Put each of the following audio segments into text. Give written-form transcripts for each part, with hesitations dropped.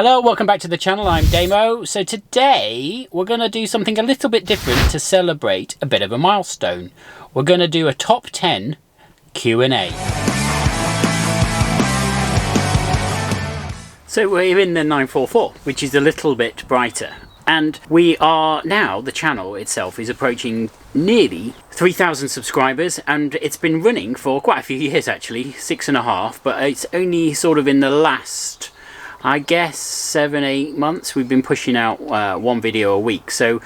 Hello, welcome back to the channel. I'm Damo. So today we're going to do something a little bit different to celebrate a bit of a milestone. We're going to do a top 10 Q&A. So we're in the 944, which is a little bit brighter. And we are now, the channel itself is approaching nearly 3,000 subscribers, and it's been running for quite a few years actually, 6.5, but it's only sort of in the last, I guess, 7-8 months we've been pushing out one video a week. So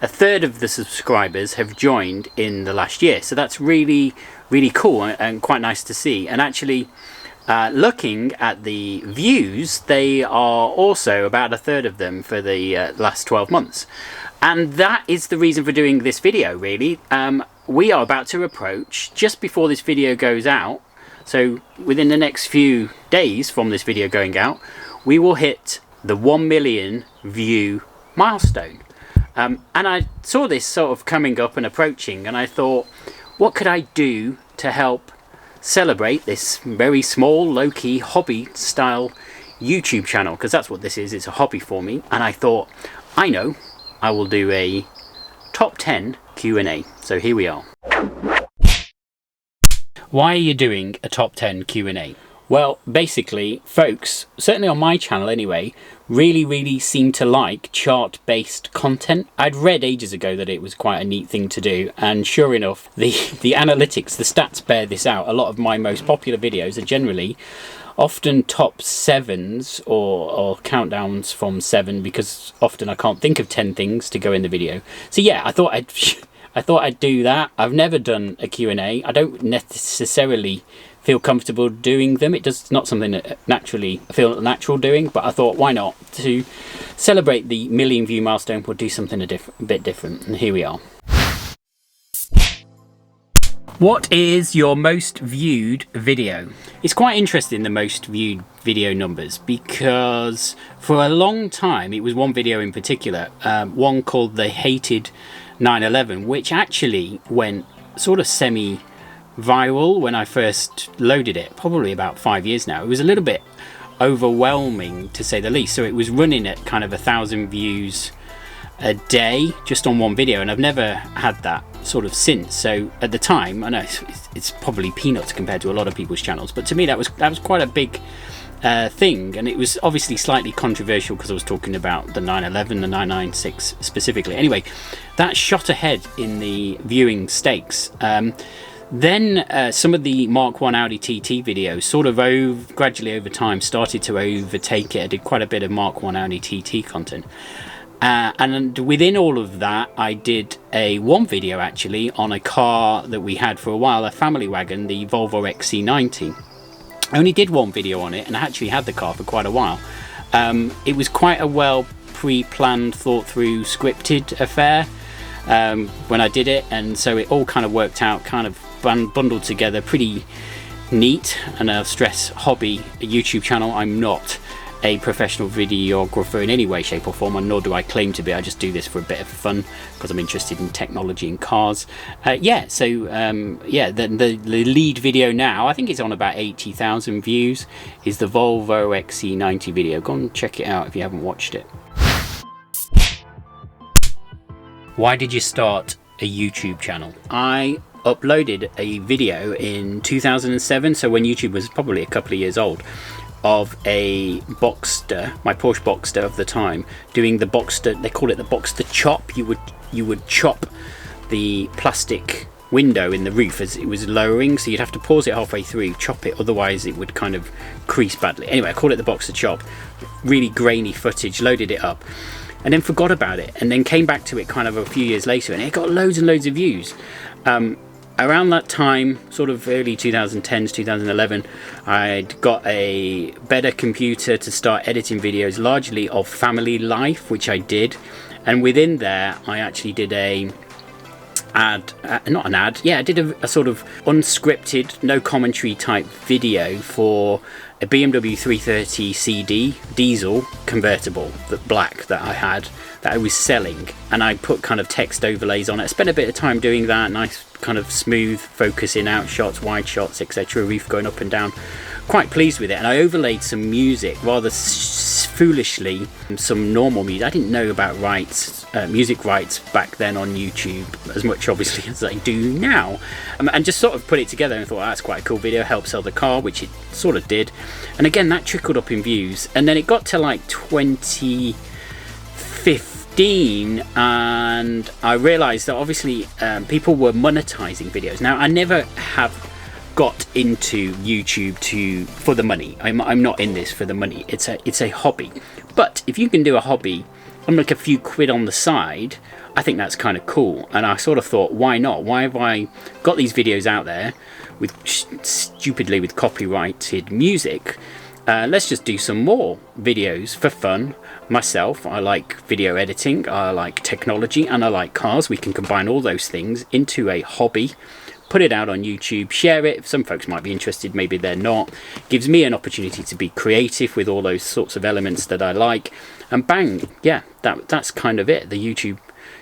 a third of the subscribers have joined in the last year. So that's really, really cool and quite nice to see. And actually, looking at the views, they are also about a third of them for the last 12 months. And that is the reason for doing this video, really. We are about to approach, just before this video goes out, so within the next few days from this video going out, we will hit the 1 million view milestone. And I saw this sort of coming up and approaching, and I thought, what could I do to help celebrate this very small, low-key, hobby-style YouTube channel? Because that's what this is, it's a hobby for me. And I thought, I know, I will do a top 10 Q&A. So here we are. Why are you doing a top 10 Q&A? Well, basically, folks, certainly on my channel anyway, really seem to like chart-based content. I'd read ages ago that it was quite a neat thing to do, and sure enough, the analytics, the stats bear this out. A lot of my most popular videos are generally often top 7s or countdowns from 7, because often I can't think of 10 things to go in the video. So yeah, I thought I'd do that. I've never done a Q&A. I don't necessarily feel comfortable doing them. It's not something that naturally I feel natural doing, but I thought, why not? To celebrate the million view milestone, we'll do something a bit different, and here we are. What is your most viewed video? It's quite interesting, the most viewed video numbers, because for a long time it was one video in particular, one called The Hated 9/11, which actually went sort of semi-viral when I first loaded it, probably about 5 years now. It was a little bit overwhelming, to say the least. So it was running at kind of 1,000 views a day just on one video, and I've never had that sort of since. So at the time, I know it's probably peanuts compared to a lot of people's channels, but to me that was quite a big thing, and it was obviously slightly controversial because I was talking about the 9/11, the 9/96 specifically. Anyway, that shot ahead in the viewing stakes. Then some of the Mark 1 Audi TT videos sort of gradually over time started to overtake it. I did quite a bit of Mark 1 Audi TT content. And within all of that, I did one video actually on a car that we had for a while, a family wagon, the Volvo XC90. I only did one video on it, and I actually had the car for quite a while. It was quite a well pre-planned, thought through, scripted affair when I did it, and so it all kind of worked out, kind of bundled together, pretty neat. And I'll stress, hobby YouTube channel. I'm not a professional videographer in any way, shape or form, and nor do I claim to be. I just do this for a bit of fun because I'm interested in technology and cars. Yeah, the lead video now, I think it's on about 80,000 views, is the Volvo XC90 video. Go and check it out if you haven't watched it. Why did you start a YouTube channel? I uploaded a video in 2007, so when YouTube was probably a couple of years old, of a Boxster, my Porsche Boxster of the time, doing the Boxster, they call it the Boxster chop. You would chop the plastic window in the roof as it was lowering, so you'd have to pause it halfway through, chop it, otherwise it would kind of crease badly. Anyway, I called it the Boxster chop. Really grainy footage, loaded it up, and then forgot about it, and then came back to it kind of a few years later, and it got loads and loads of views. Around that time, sort of early 2010s, 2011, I'd got a better computer to start editing videos, largely of family life, which I did. And within there, I actually did I did a sort of unscripted, no commentary type video for a BMW 330 CD diesel convertible, black, that I had, that I was selling, and I put kind of text overlays on it. I spent a bit of time doing that, nice kind of smooth focusing out shots, wide shots, etc., roof going up and down. Quite pleased with it, and I overlaid some music, rather foolishly some normal music. I didn't know about music rights back then on YouTube as much obviously as I do now, and just sort of put it together and thought, that's quite a cool video, help sell the car, which it sort of did. And again, that trickled up in views, and then it got to like 2015 and I realized that obviously people were monetizing videos. Now, I never have got into YouTube for the money. I'm not in this for the money. It's a hobby. But if you can do a hobby and make a few quid on the side, I think that's kind of cool. And I sort of thought, why not? Why have I got these videos out there with stupidly with copyrighted music? Let's just do some more videos for fun. Myself, I like video editing, I like technology, and I like cars. We can combine all those things into a hobby, put it out on YouTube, share it. Some folks might be interested, maybe they're not. Gives me an opportunity to be creative with all those sorts of elements that I like. And bang, yeah, that's kind of it. The YouTube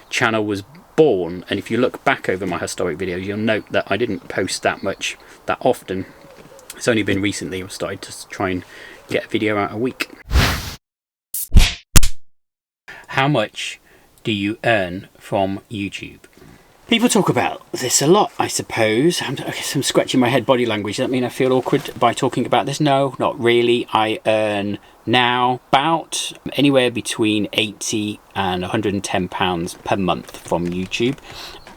channel was born. And if you look back over my historic videos, you'll note that I didn't post that often. It's only been recently I've started to try and get a video out a week. How much do you earn from YouTube? People talk about this a lot, I suppose. I'm scratching my head, body language. Does that mean I feel awkward by talking about this? No, not really. I earn now about anywhere between £80 and £110 per month from YouTube.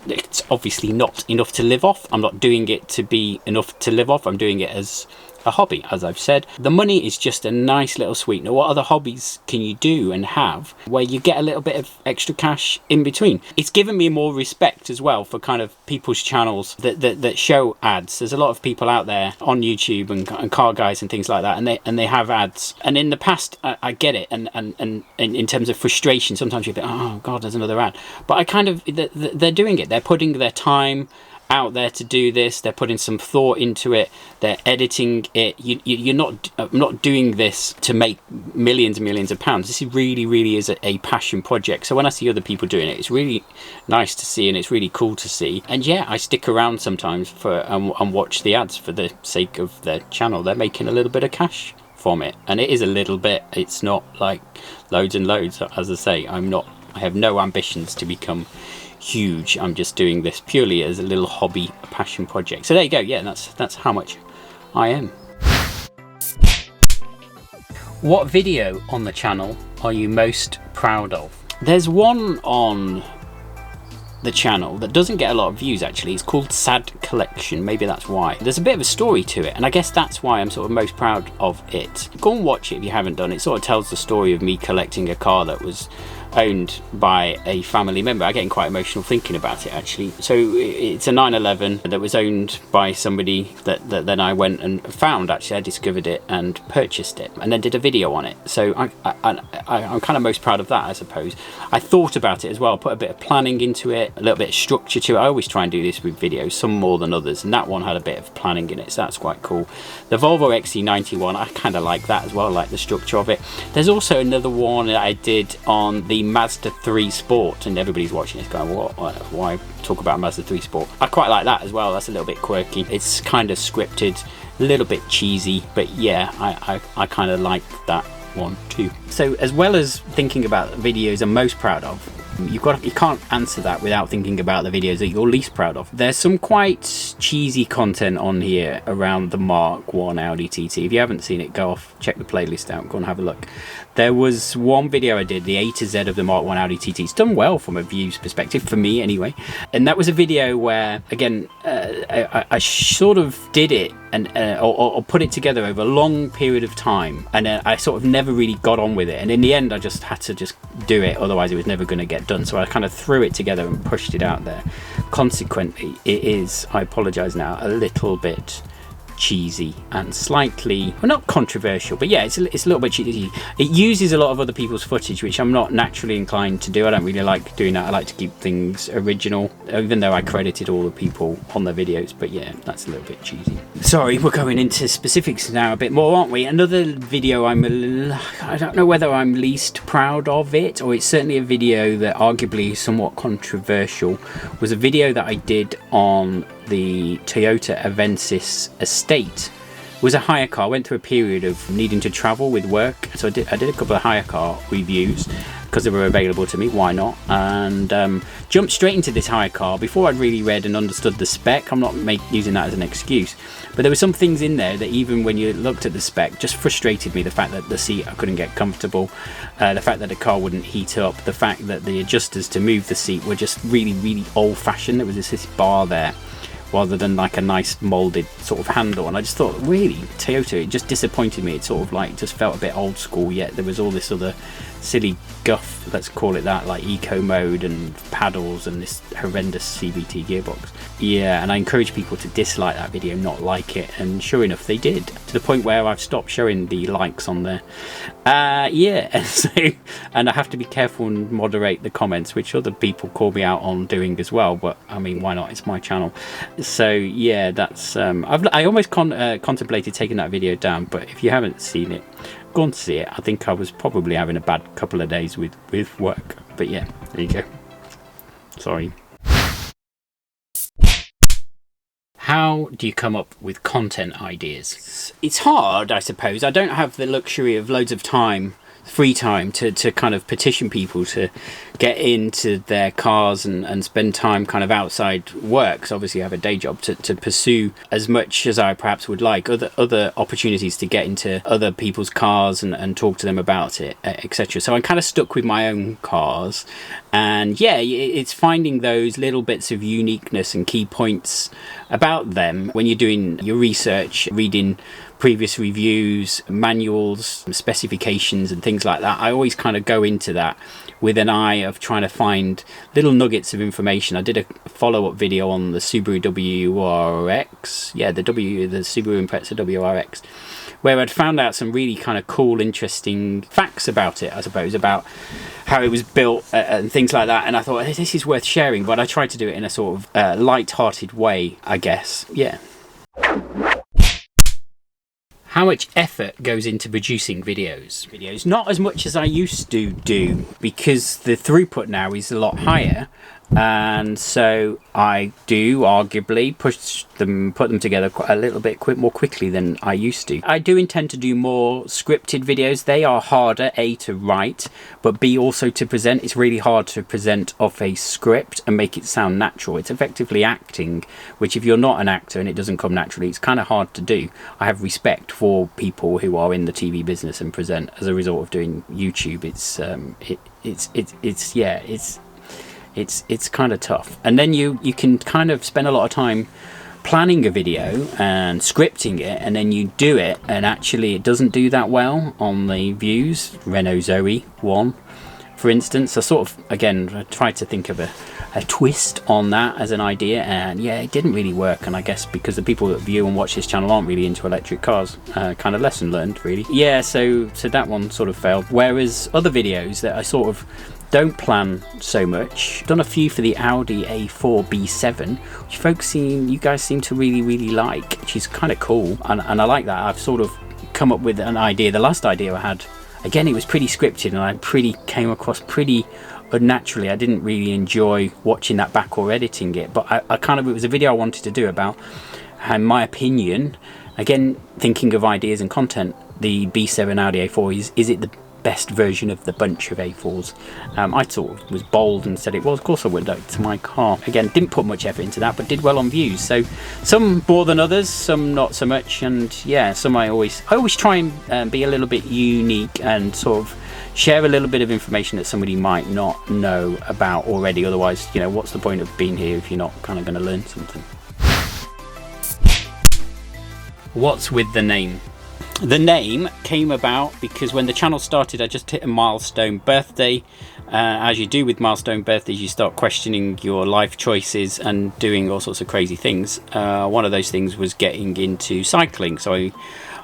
It's obviously not enough to live off. I'm not doing it to be enough to live off. I'm doing it as a hobby, as I've said. The money is just a nice little sweetener. What other hobbies can you do and have where you get a little bit of extra cash in between? It's given me more respect as well for kind of people's channels that show ads. There's a lot of people out there on YouTube and car guys and things like that, and they have ads. And in the past, I get it, and in terms of frustration, sometimes you think, oh God, there's another ad. But I kind of, they're doing it. They're putting their time out there to do this. They're putting some thought into it. They're editing it. You're not doing this to make millions and millions of pounds. This really is a passion project. So when I see other people doing it, it's really nice to see, and it's really cool to see. And yeah, I stick around sometimes and watch the ads for the sake of their channel. They're making a little bit of cash from it, and it is a little bit. It's not like loads and loads. As I say, I have no ambitions to become huge. I'm just doing this purely as a little hobby, a passion project. So there you go. Yeah, that's how much I am. What video on the channel are you most proud of? There's one on the channel that doesn't get a lot of views actually. It's called Sad Collection. Maybe that's why. There's a bit of a story to it, and I guess that's why I'm sort of most proud of it. Go and watch it if you haven't done it. It sort of tells the story of me collecting a car that was owned by a family member. I'm getting quite emotional thinking about it actually. So it's a 911 that was owned by somebody that then I went and found. Actually, I discovered it and purchased it, and then did a video on it. So I'm kind of most proud of that, I suppose. I thought about it as well, put a bit of planning into it, a little bit of structure to it. I always try and do this with videos, some more than others, and that one had a bit of planning in it, so that's quite cool. The Volvo XC91, I kind of like that as well, like the structure of it. There's also another one that I did on the Mazda 3 Sport, and everybody's watching this going, what? Why talk about Mazda 3 Sport? I quite like that as well. That's a little bit quirky. It's kind of scripted, a little bit cheesy, but yeah, I kind of like that one too. So as well as thinking about the videos I'm most proud of, you can't answer that without thinking about the videos that you're least proud of. There's some quite cheesy content on here around the Mark 1 Audi TT. If you haven't seen it, go off, check the playlist out, go and have a look. There was one video I did, the A to Z of the Mark 1 Audi TT. It's done well from a views perspective, for me anyway. And that was a video where, again, I sort of did it or put it together over a long period of time, and I sort of never really got on with it. And in the end, I just had to just do it, otherwise it was never going to get done. So I kind of threw it together and pushed it out there. Consequently, it is, I apologise now, a little bit cheesy and slightly, well, not controversial, but yeah, it's a little bit cheesy. It uses a lot of other people's footage, which I'm not naturally inclined to do. I don't really like doing that. I like to keep things original, even though I credited all the people on their videos. But yeah, that's a little bit cheesy. Sorry, we're going into specifics now a bit more, aren't we? Another video I don't know whether I'm least proud of it, or it's certainly a video that arguably is somewhat controversial, was a video that I did on the Toyota Avensis estate was a hire car. I went through a period of needing to travel with work, so I did a couple of hire car reviews because they were available to me. Why not? And jumped straight into this hire car before I'd really read and understood the spec. I'm not using that as an excuse, but there were some things in there that even when you looked at the spec just frustrated me. The fact that the seat, I couldn't get comfortable, the fact that the car wouldn't heat up, the fact that the adjusters to move the seat were just really old-fashioned. There was this bar there rather than like a nice molded sort of handle, and I just thought, really, Toyota, it just disappointed me. It sort of like just felt a bit old school, yet there was all this other silly guff, let's call it that, like eco mode and paddles and this horrendous CVT gearbox. Yeah, and I encourage people to dislike that video, not like it, and sure enough they did, to the point where I've stopped showing the likes on there. Yeah, and so, and I have to be careful and moderate the comments, which other people call me out on doing as well, but I mean, why not? It's my channel. So yeah, that's I almost contemplated taking that video down, but if you haven't seen it, go on to see it. I think I was probably having a bad couple of days with work, but yeah, there you go. Sorry. How do you come up with content ideas? It's hard, I suppose. I don't have the luxury of loads of time, free time, to kind of petition people to get into their cars and spend time kind of outside work. So obviously I have a day job to pursue as much as I perhaps would like, other opportunities to get into other people's cars and talk to them about it, etc. So I'm kind of stuck with my own cars, and yeah, it's finding those little bits of uniqueness and key points about them when you're doing your research, reading previous reviews, manuals, specifications and things like that. I always kind of go into that with an eye of trying to find little nuggets of information. I did a follow-up video on the Subaru WRX, yeah, the Subaru Impreza WRX, where I'd found out some really kind of cool, interesting facts about it, I suppose, about how it was built and things like that. And I thought, hey, this is worth sharing, but I tried to do it in a sort of light-hearted way, I guess. Yeah. How much effort goes into producing videos? Not as much as I used to do, because the throughput now is a lot higher, and so I do arguably put them together a little bit more quickly than I used to. I do intend to do more scripted videos. They are harder, A, to write, but B, also to present. It's really hard to present off a script and make it sound natural. It's effectively acting, which if you're not an actor and it doesn't come naturally, it's kind of hard to do. I have respect for people who are in the TV business and present as a result of doing YouTube. It's kind of tough. And then you can kind of spend a lot of time planning a video and scripting it, and then you do it, and actually it doesn't do that well on the views. Renault Zoe 1, for instance. I sort of, again, I tried to think of a twist on that as an idea, and yeah, it didn't really work. And I guess because the people that view and watch this channel aren't really into electric cars, kind of lesson learned, really. Yeah, so that one sort of failed. Whereas other videos that I sort of don't plan so much. Done a few for the Audi A4 B7, which you guys seem to really like, which is kind of cool, and I like that. I've sort of come up with an idea. The last idea I had, again, it was pretty scripted, and I came across pretty unnaturally. I didn't really enjoy watching that back or editing it, but it was a video I wanted to do about, in my opinion, again, thinking of ideas and content, the B7 Audi A4 is it the best version of the bunch of A4s? I sort of was bold and said it was. Of course I would, to my car. Again, didn't put much effort into that, but did well on views. So some more than others, some not so much, and yeah, some I always try and be a little bit unique and sort of share a little bit of information that somebody might not know about already. Otherwise, what's the point of being here if you're not kind of going to learn something? What's with the name? The name came about because when the channel started, I just hit a milestone birthday. As you do with milestone birthdays, you start questioning your life choices and doing all sorts of crazy things. One of those things was getting into cycling. So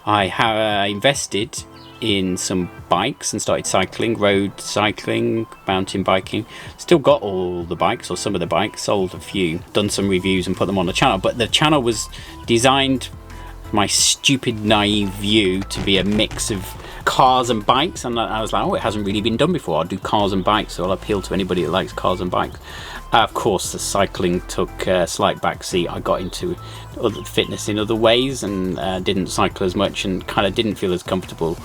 I invested in some bikes and started cycling, road cycling, mountain biking. Still got all the bikes, or some of the bikes, sold a few, done some reviews and put them on the channel. But the channel was designed my stupid naive view to be a mix of cars and bikes, and I was like, oh, it hasn't really been done before. I'll do cars and bikes, so I'll appeal to anybody that likes cars and bikes. Of course, the cycling took a slight backseat. I got into other fitness in other ways and didn't cycle as much and kind of didn't feel as comfortable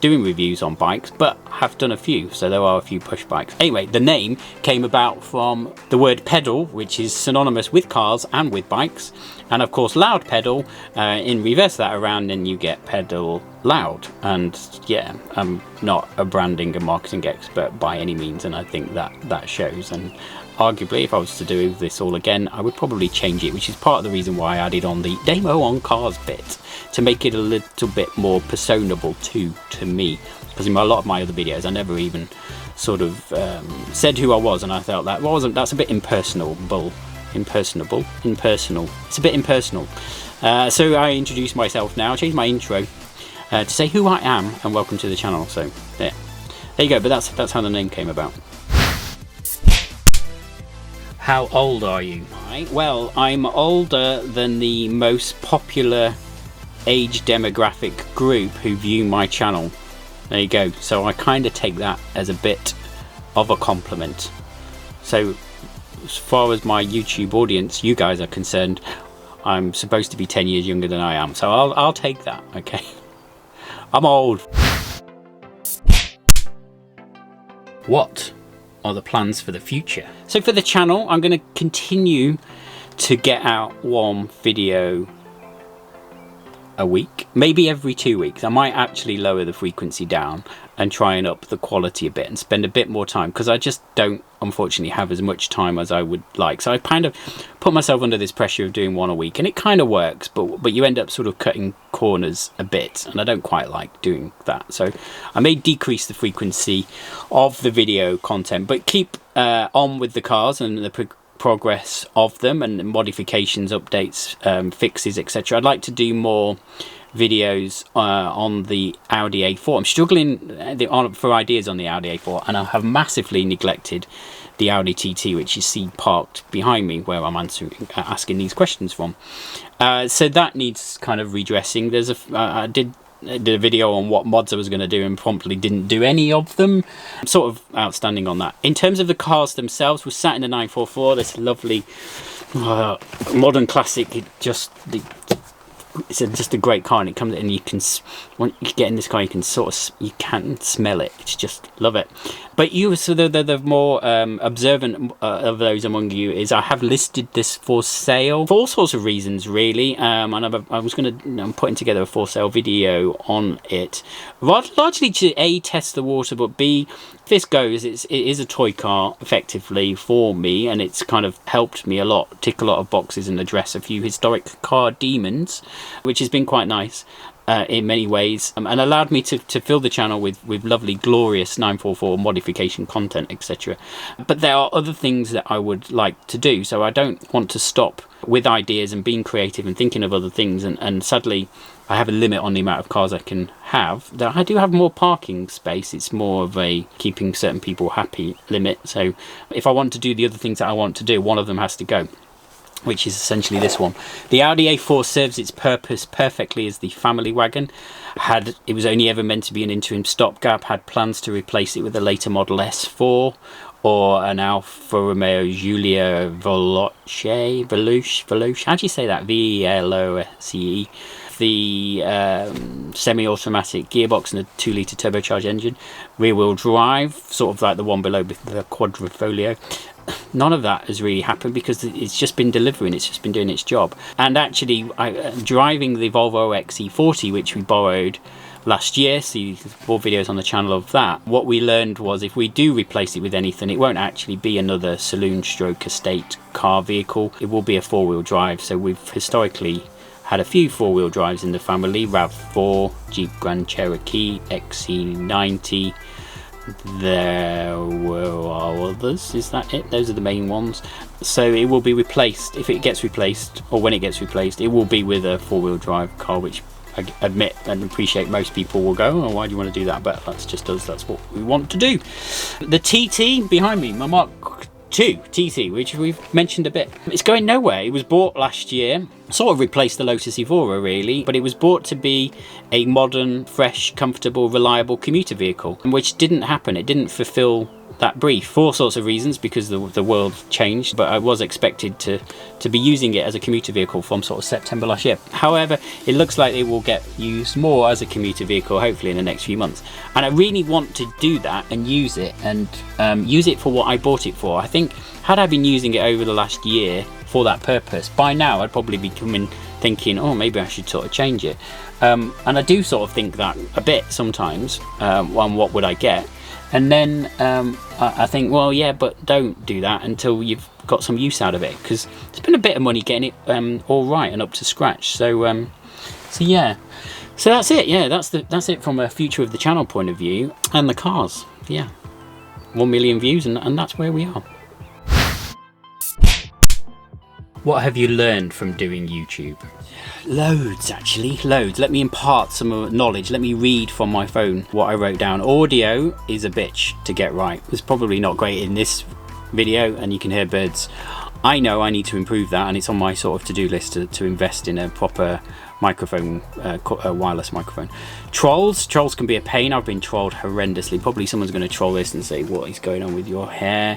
doing reviews on bikes, but have done a few, so there are a few push bikes. Anyway, the name came about from the word pedal, which is synonymous with cars and with bikes, and of course loud pedal, in reverse that around and you get pedal loud. And yeah, I'm not a branding and marketing expert by any means, and I think that shows. And arguably, if I was to do this all again, I would probably change it, which is part of the reason why I added on the demo on cars bit, to make it a little bit more personable to me. Because in a lot of my other videos, I never even sort of said who I was, and I felt that's a bit impersonal. It's a bit impersonal. So I introduce myself now, change my intro to say who I am and welcome to the channel. So there you go. But that's how the name came about. How old are you? Well, I'm older than the most popular age demographic group who view my channel. There you go. So I kind of take that as a bit of a compliment. So as far as my YouTube audience, you guys are concerned, I'm supposed to be 10 years younger than I am. So I'll take that, okay? I'm old. What are the plans for the future? So for the channel, I'm going to continue to get out one video a week, maybe every 2 weeks. I might actually lower the frequency down and try and up the quality a bit and spend a bit more time, because I just don't unfortunately have as much time as I would like. So I kind of put myself under this pressure of doing one a week, and it kind of works, but you end up sort of cutting corners a bit, and I don't quite like doing that. So I may decrease the frequency of the video content, but keep on with the cars and the progress of them, and modifications, updates, fixes, etc. I'd like to do more videos on the Audi A4. I'm struggling for ideas on the Audi A4, and I have massively neglected the Audi TT, which you see parked behind me, where I'm asking these questions from. So that needs kind of redressing. I did a video on what mods I was going to do and promptly didn't do any of them. I'm sort of outstanding on that. In terms of the cars themselves, we're sat in the 944, this lovely modern classic. It's just a great car, and it comes, and you can, when you get in this car, you can smell it. It's just, love it. But the more observant of those among you is I have listed this for sale for all sorts of reasons, really. And I was going to, I'm putting together a for sale video on it, largely to A, test the water, but B, if this goes, it is a toy car effectively for me, and it's kind of helped me a lot, tick a lot of boxes and address a few historic car demons, which has been quite nice in many ways, and allowed me to fill the channel with lovely, glorious 944 modification content, etc. But there are other things that I would like to do, so I don't want to stop with ideas and being creative and thinking of other things, and sadly I have a limit on the amount of cars I can have. I do have more parking space. It's more of a keeping certain people happy limit. So if I want to do the other things that I want to do, one of them has to go, which is essentially this one. The Audi A4 serves its purpose perfectly as the family wagon. It was only ever meant to be an interim stopgap, had plans to replace it with a later model S4 or an Alfa Romeo Giulia Veloce. How do you say that? V-E-L-O-C-E. The semi-automatic gearbox and a 2-litre turbocharged engine, rear-wheel drive, sort of like the one below with the quadrifoglio. None of that has really happened because it's just been delivering, it's just been doing its job. And actually, driving the Volvo XC40, which we borrowed last year, see more videos on the channel of that, what we learned was if we do replace it with anything, it won't actually be another saloon stroke estate car vehicle. It will be a 4-wheel drive. So we've historically had a few 4-wheel drives in the family: RAV4, Jeep Grand Cherokee, XC90. There were others, is that it? Those are the main ones. So it will be replaced, if it gets replaced, or when it gets replaced, it will be with a 4-wheel drive car, which I admit and appreciate most people will go, oh, why do you want to do that? But that's just us, that's what we want to do. The TT behind me, my Mark 2 TT, which we've mentioned a bit. It's going nowhere. It was bought last year, sort of replaced the Lotus Evora really, but it was bought to be a modern, fresh, comfortable, reliable commuter vehicle, which didn't happen. It didn't fulfill that brief for all sorts of reasons, because the world changed, but I was expected to be using it as a commuter vehicle from sort of September last year. However, it looks like it will get used more as a commuter vehicle hopefully in the next few months, and I really want to do that and use it for what I bought it for. I think had I been using it over the last year for that purpose, by now I'd probably be thinking, oh, maybe I should sort of change it, and I do sort of think that a bit sometimes, on what would I get. And then I think, well, yeah, but don't do that until you've got some use out of it, because it's been a bit of money getting it all right and up to scratch. So yeah, so that's it. Yeah, that's it from a future of the channel point of view, and the cars. Yeah, 1 million views, and that's where we are. What have you learned from doing YouTube? Loads, actually, loads. Let me impart some knowledge. Let me read from my phone what I wrote down. Audio is a bitch to get right. It's probably not great in this video, and you can hear birds. I know I need to improve that, and it's on my sort of to-do list to invest in a proper microphone, a wireless microphone. Trolls can be a pain. I've been trolled horrendously. Probably someone's going to troll this and say, what is going on with your hair?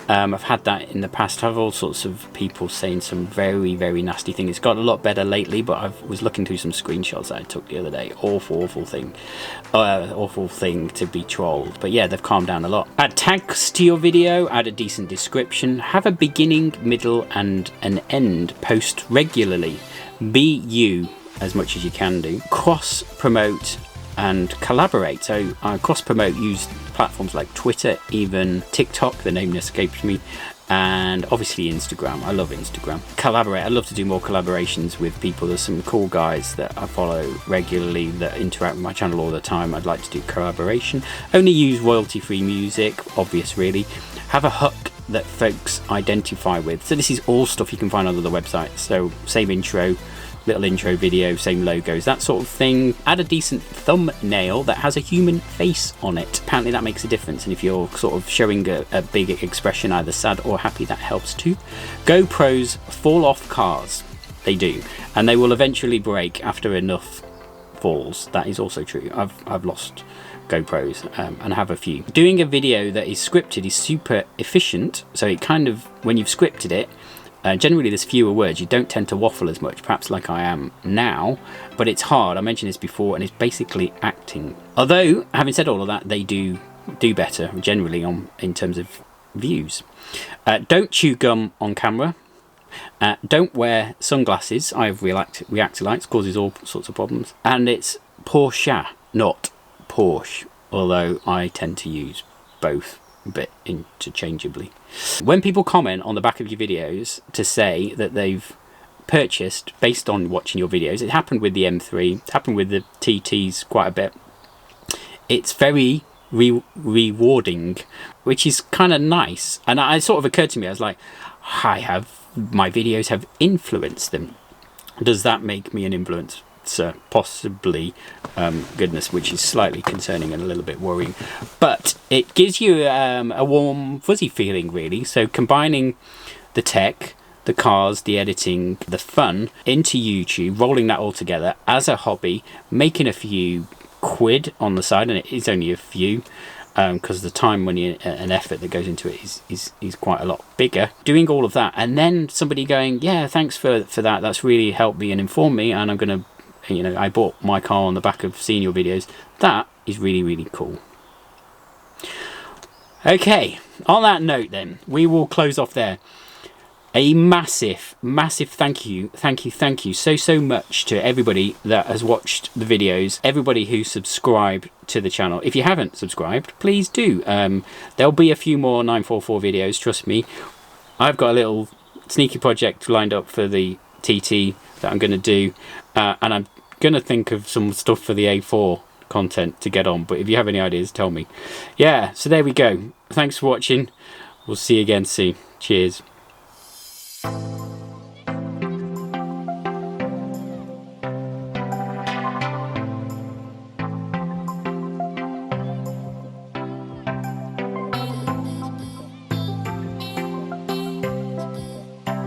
I've had that in the past. I have all sorts of people saying some very, very nasty things. It's got a lot better lately, but I was looking through some screenshots that I took the other day. Awful thing to be trolled. But yeah, they've calmed down a lot. Add tags to your video, add a decent description, have a beginning, middle and an end. Post regularly. Be you as much as you can do. Cross promote and collaborate. So cross promote, use platforms like Twitter, even TikTok, the name escapes me, and obviously Instagram. I love Instagram. Collaborate. I love to do more collaborations with people. There's some cool guys that I follow regularly that interact with my channel all the time. I'd like to do collaboration. Only use royalty-free music, obvious really. Have a hook that folks identify with. So this is all stuff you can find on the website. So same intro, little intro video, same logos, that sort of thing. Add a decent thumbnail that has a human face on it. Apparently that makes a difference, and if you're sort of showing a big expression, either sad or happy, that helps too. GoPros fall off cars. They do, and they will eventually break after enough falls. That is also true. I've lost GoPros and have a few. Doing a video that is scripted is super efficient, so it kind of, when you've scripted it, generally there's fewer words. You don't tend to waffle as much, perhaps like I am now, but it's hard. I mentioned this before, and it's basically acting. Although, having said all of that, they do better generally in terms of views. Don't chew gum on camera. Don't wear sunglasses. I have reactor lights, causes all sorts of problems. And it's Porsche, not Porsche, although I tend to use both a bit interchangeably. When people comment on the back of your videos to say that they've purchased based on watching your videos, it happened with the M3, it's happened with the TTs quite a bit. It's very rewarding, which is kind of nice. And it sort of occurred to me, I was like, my videos have influenced them. Does that make me an influencer? Possibly. Goodness, which is slightly concerning and a little bit worrying, but it gives you a warm fuzzy feeling really. So combining the tech, the cars, the editing, the fun into YouTube, rolling that all together as a hobby, making a few quid on the side, and it is only a few, because the time, money and effort that goes into it is quite a lot bigger. Doing all of that, and then somebody going, yeah, thanks for that, that's really helped me and informed me, and I'm gonna, you know, I bought my car on the back of seeing your videos. That is really, really cool. Okay, on that note then, we will close off there. A massive thank you so much to everybody that has watched the videos, everybody who subscribed to the channel. If you haven't subscribed, please do. There'll be a few more 944 videos, trust me. I've got a little sneaky project lined up for the TT that I'm going to do, and I'm going to think of some stuff for the A4 content to get on, but if you have any ideas, tell me. Yeah, so there we go. Thanks for watching. We'll see you again soon. Cheers.